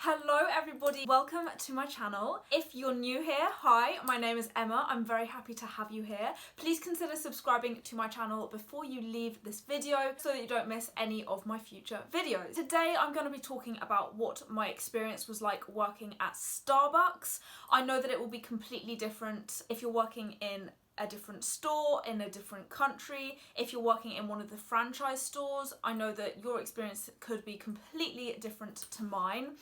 Hello everybody, welcome to my channel. If you're new here, hi, my name is Emma. I'm very happy to have you here. Please consider subscribing to my channel before you leave this video so that you don't miss any of my future videos. Today I'm going to be talking about what my experience was like working at Starbucks. I know that it will be completely different if you're working in a different store in a different country. If you're working in one of the franchise stores, I know that your experience could be completely different to mine.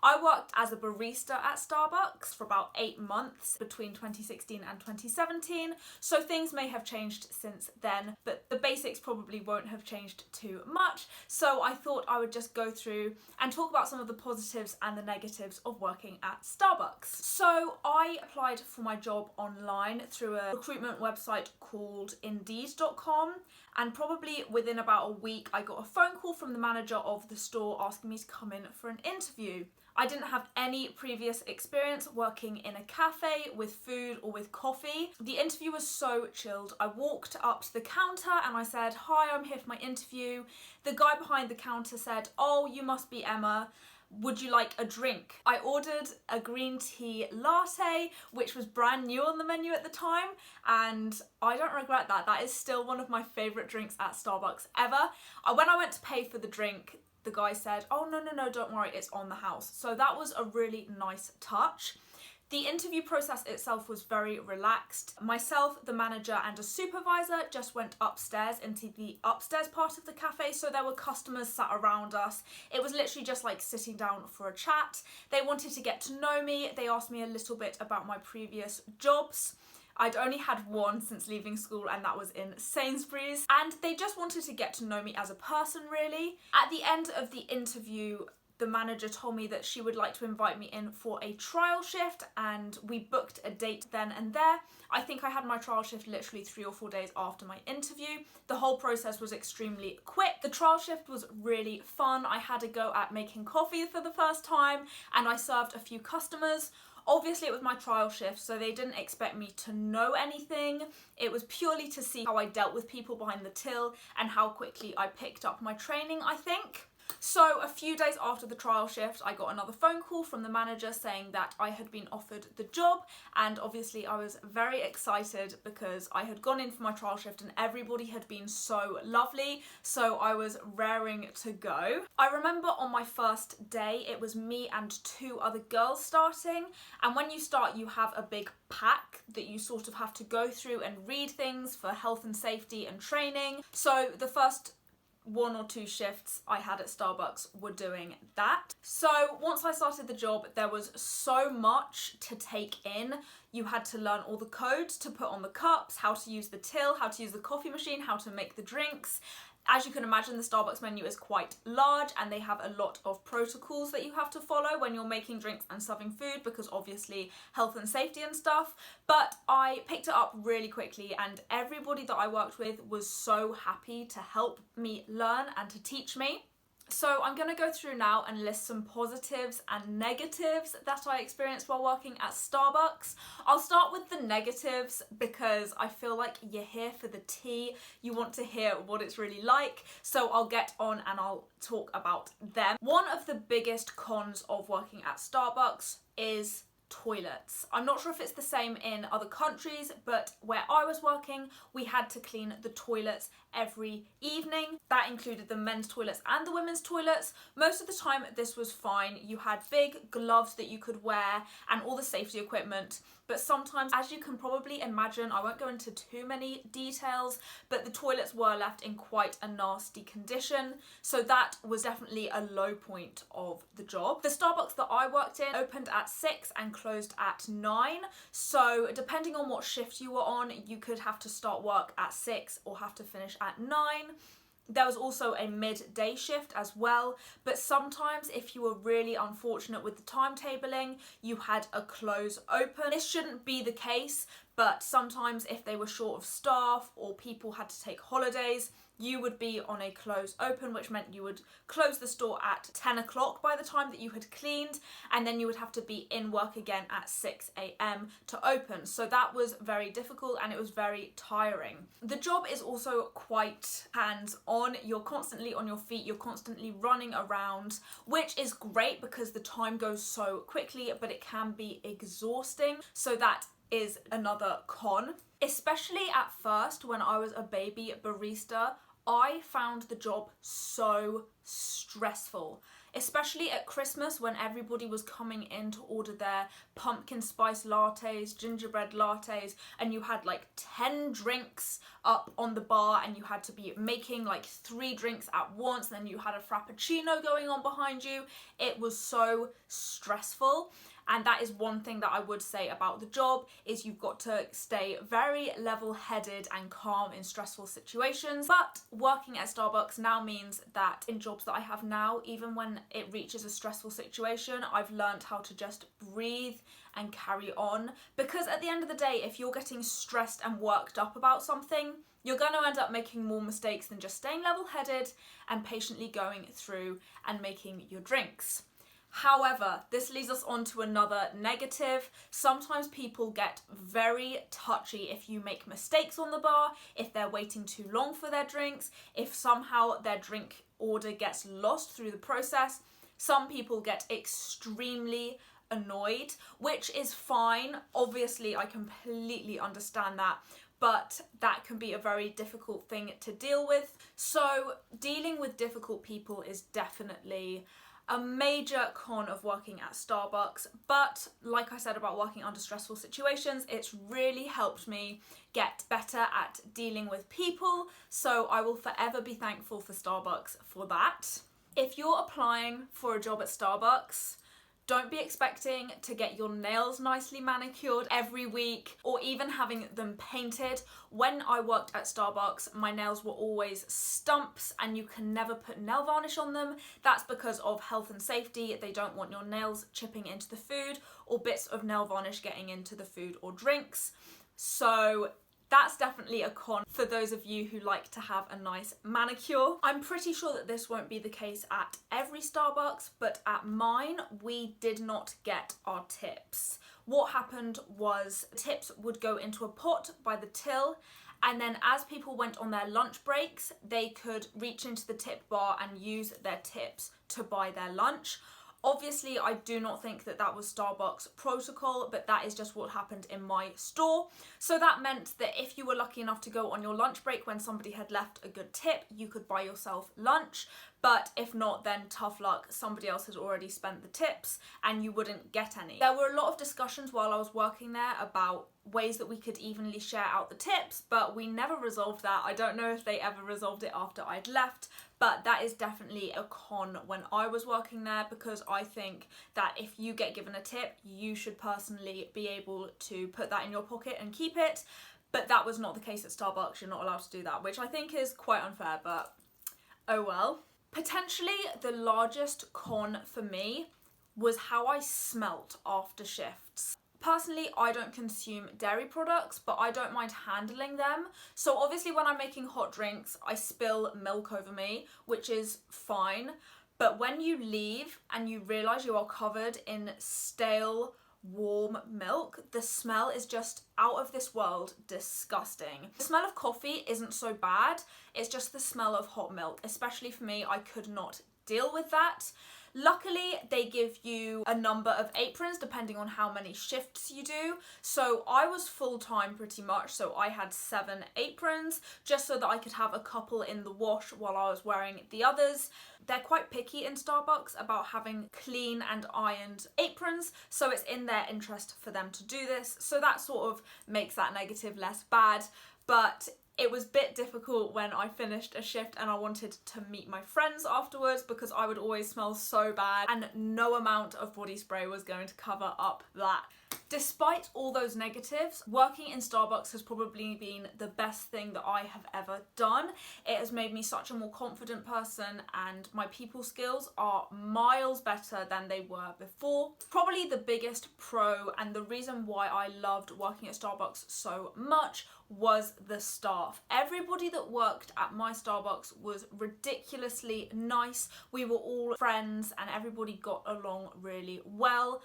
I worked as a barista at Starbucks for about 8 months between 2016 and 2017, so things may have changed since then, but the basics probably won't have changed too much, so I thought I would just go through and talk about some of the positives and the negatives of working at Starbucks. So I applied for my job online through a recruitment website called Indeed.com, and probably within about a week I got a phone call from the manager of the store asking me to come in for an interview. I didn't have any previous experience working in a cafe with food or with coffee. The interview was so chilled. I walked up to the counter and I said, "Hi, I'm here for my interview." The guy behind the counter said, "Oh, you must be Emma. Would you like a drink?" I ordered a green tea latte, which was brand new on the menu at the time, and I don't regret that. That is still one of my favourite drinks at Starbucks ever. When I went to pay for the drink, the guy said, "Oh, no, don't worry, it's on the house." So that was a really nice touch. The interview process itself was very relaxed. Myself, the manager and a supervisor just went upstairs into the upstairs part of the cafe, so there were customers sat around us. It was literally just like sitting down for a chat. They wanted to get to know me. They asked me a little bit about my previous jobs. I'd only had one since leaving school, and that was in Sainsbury's, and they just wanted to get to know me as a person, really. At the end of the interview, the manager told me that she would like to invite me in for a trial shift, and we booked a date then and there. I think I had my trial shift literally 3 or 4 days after my interview. The whole process was extremely quick. The trial shift was really fun. I had a go at making coffee for the first time, and I served a few customers. Obviously it was my trial shift, so they didn't expect me to know anything. It was purely to see how I dealt with people behind the till and how quickly I picked up my training, I think. So a few days after the trial shift, I got another phone call from the manager saying that I had been offered the job, and obviously I was very excited because I had gone in for my trial shift and everybody had been so lovely, so I was raring to go. I remember on my first day it was me and 2 other girls starting, and when you start you have a big pack that you sort of have to go through and read things for health and safety and training. So the first 1 or 2 shifts I had at Starbucks were doing that. So once I started the job, there was so much to take in. You had to learn all the codes to put on the cups, how to use the till, how to use the coffee machine, how to make the drinks. As you can imagine, the Starbucks menu is quite large and they have a lot of protocols that you have to follow when you're making drinks and serving food, because obviously health and safety and stuff. But I picked it up really quickly, and everybody that I worked with was so happy to help me learn and to teach me. So I'm going to go through now and list some positives and negatives that I experienced while working at Starbucks. I'll start with the negatives because I feel like you're here for the tea. You want to hear what it's really like. So I'll get on and I'll talk about them. One of the biggest cons of working at Starbucks is toilets. I'm not sure if it's the same in other countries, but where I was working, we had to clean the toilets every evening. That included the men's toilets and the women's toilets. Most of the time this was fine. You had big gloves that you could wear and all the safety equipment, but sometimes, as you can probably imagine, I won't go into too many details, but the toilets were left in quite a nasty condition, so that was definitely a low point of the job. The Starbucks that I worked in opened at 6 and closed at 9, so depending on what shift you were on, you could have to start work at 6 or have to finish at 9. There was also a midday shift as well, but sometimes if you were really unfortunate with the timetabling, you had a close open. This shouldn't be the case, but sometimes if they were short of staff or people had to take holidays, you would be on a close open, which meant you would close the store at 10 o'clock by the time that you had cleaned, and then you would have to be in work again at 6 a.m. to open. So that was very difficult and it was very tiring. The job is also quite hands-on. You're constantly on your feet, you're constantly running around, which is great because the time goes so quickly, but it can be exhausting. So that is another con. Especially at first when I was a baby barista, I found the job so stressful, especially at Christmas when everybody was coming in to order their pumpkin spice lattes, gingerbread lattes, and you had like 10 drinks up on the bar and you had to be making like 3 drinks at once, and then you had a frappuccino going on behind you. It was so stressful. And that is one thing that I would say about the job, is you've got to stay very level-headed and calm in stressful situations. But working at Starbucks now means that in jobs that I have now, even when it reaches a stressful situation, I've learned how to just breathe and carry on. Because at the end of the day, if you're getting stressed and worked up about something, you're going to end up making more mistakes than just staying level-headed and patiently going through and making your drinks. However, this leads us on to another negative. Sometimes people get very touchy if you make mistakes on the bar, if they're waiting too long for their drinks, if somehow their drink order gets lost through the process. Some people get extremely annoyed, which is fine. Obviously, I completely understand that, but that can be a very difficult thing to deal with. So dealing with difficult people is definitely a major con of working at Starbucks, but like I said about working under stressful situations, it's really helped me get better at dealing with people, so I will forever be thankful for Starbucks for that. If you're applying for a job at Starbucks, don't be expecting to get your nails nicely manicured every week or even having them painted. When I worked at Starbucks, my nails were always stumps and you can never put nail varnish on them. That's because of health and safety. They don't want your nails chipping into the food or bits of nail varnish getting into the food or drinks. So that's definitely a con for those of you who like to have a nice manicure. I'm pretty sure that this won't be the case at every Starbucks, but at mine, we did not get our tips. What happened was tips would go into a pot by the till, and then as people went on their lunch breaks, they could reach into the tip bar and use their tips to buy their lunch. Obviously, I do not think that that was Starbucks protocol, but that is just what happened in my store. So that meant that if you were lucky enough to go on your lunch break when somebody had left a good tip, you could buy yourself lunch. But if not, then tough luck, somebody else had already spent the tips and you wouldn't get any. There were a lot of discussions while I was working there about ways that we could evenly share out the tips, but we never resolved that. I don't know if they ever resolved it after I'd left, but that is definitely a con when I was working there, because I think that if you get given a tip, you should personally be able to put that in your pocket and keep it. But that was not the case at Starbucks. You're not allowed to do that, which I think is quite unfair, but oh well. Potentially the largest con for me was how I smelt after shifts. Personally, I don't consume dairy products, but I don't mind handling them. So obviously when I'm making hot drinks, I spill milk over me, which is fine. But when you leave and you realise you are covered in stale, warm milk, the smell is just out of this world disgusting. The smell of coffee isn't so bad, it's just the smell of hot milk. Especially for me, I could not deal with that. Luckily, they give you a number of aprons depending on how many shifts you do. So I was full-time pretty much, so I had 7 aprons just so that I could have a couple in the wash while I was wearing the others. They're quite picky in Starbucks about having clean and ironed aprons, so it's in their interest for them to do this. So that sort of makes that negative less bad, but it was a bit difficult when I finished a shift and I wanted to meet my friends afterwards, because I would always smell so bad and no amount of body spray was going to cover up that. Despite all those negatives, working in Starbucks has probably been the best thing that I have ever done. It has made me such a more confident person, and my people skills are miles better than they were before. Probably the biggest pro and the reason why I loved working at Starbucks so much was the staff. Everybody that worked at my Starbucks was ridiculously nice. We were all friends and everybody got along really well.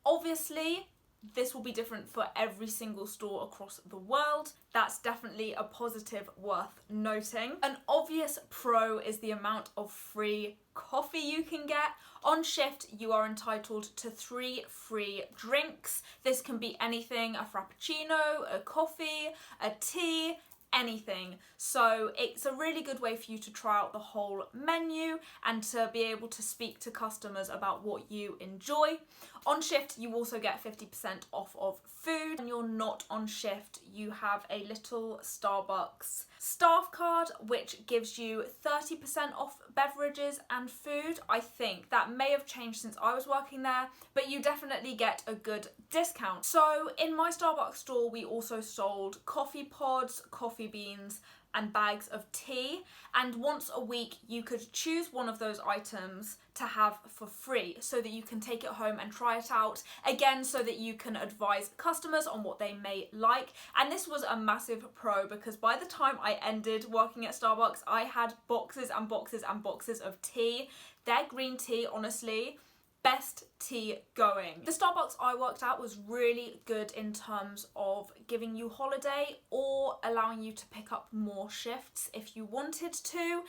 Obviously, this will be different for every single store across the world. That's definitely a positive worth noting. An obvious pro is the amount of free coffee you can get. On shift, you are entitled to 3 free drinks. This can be anything: a frappuccino, a coffee, a tea, anything. So it's a really good way for you to try out the whole menu and to be able to speak to customers about what you enjoy. On shift, you also get 50% off of food. When you're not on shift, you have a little Starbucks staff card which gives you 30% off beverages and food. I think that may have changed since I was working there, but you definitely get a good discount. So in my Starbucks store, we also sold coffee pods, coffee beans, and bags of tea, and once a week you could choose one of those items to have for free so that you can take it home and try it out, again so that you can advise customers on what they may like. And this was a massive pro because by the time I ended working at Starbucks, I had boxes and boxes and boxes of tea. Their green tea, honestly, best tea going. The Starbucks I worked at was really good in terms of giving you holiday or allowing you to pick up more shifts if you wanted to.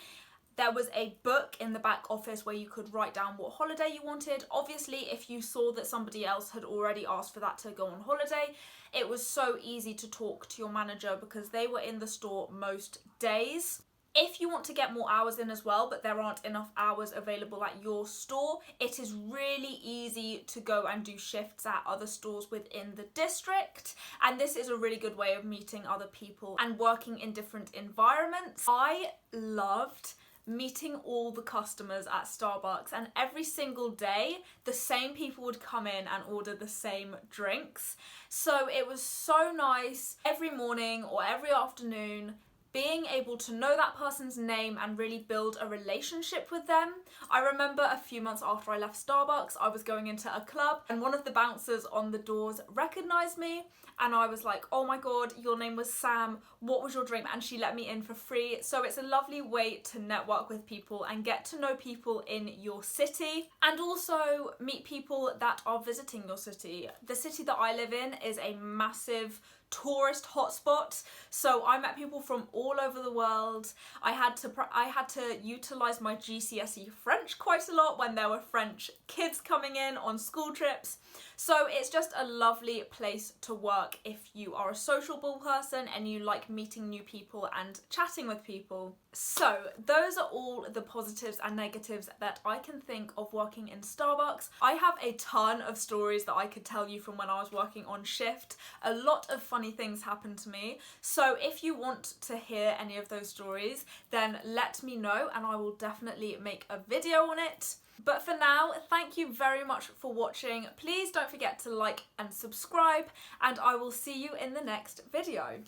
There was a book in the back office where you could write down what holiday you wanted. Obviously, if you saw that somebody else had already asked for that to go on holiday, it was so easy to talk to your manager because they were in the store most days. If you want to get more hours in as well, but there aren't enough hours available at your store, it is really easy to go and do shifts at other stores within the district. And this is a really good way of meeting other people and working in different environments. I loved meeting all the customers at Starbucks, and every single day the same people would come in and order the same drinks. So it was so nice every morning or every afternoon being able to know that person's name and really build a relationship with them. I remember a few months after I left Starbucks, I was going into a club and one of the bouncers on the doors recognised me, and I was like, oh my god, your name was Sam, what was your drink? And she let me in for free. So it's a lovely way to network with people and get to know people in your city, and also meet people that are visiting your city. The city that I live in is a massive tourist hotspot, so I met people from all over the world. I had to utilize my GCSE French quite a lot when there were French kids coming in on school trips. So it's just a lovely place to work if you are a sociable person and you like meeting new people and chatting with people. So those are all the positives and negatives that I can think of working in Starbucks. I have a ton of stories that I could tell you from when I was working on shift. A lot of funny things happened to me. So if you want to hear any of those stories, then let me know and I will definitely make a video on it. But for now, thank you very much for watching. Please don't forget to like and subscribe, and I will see you in the next video.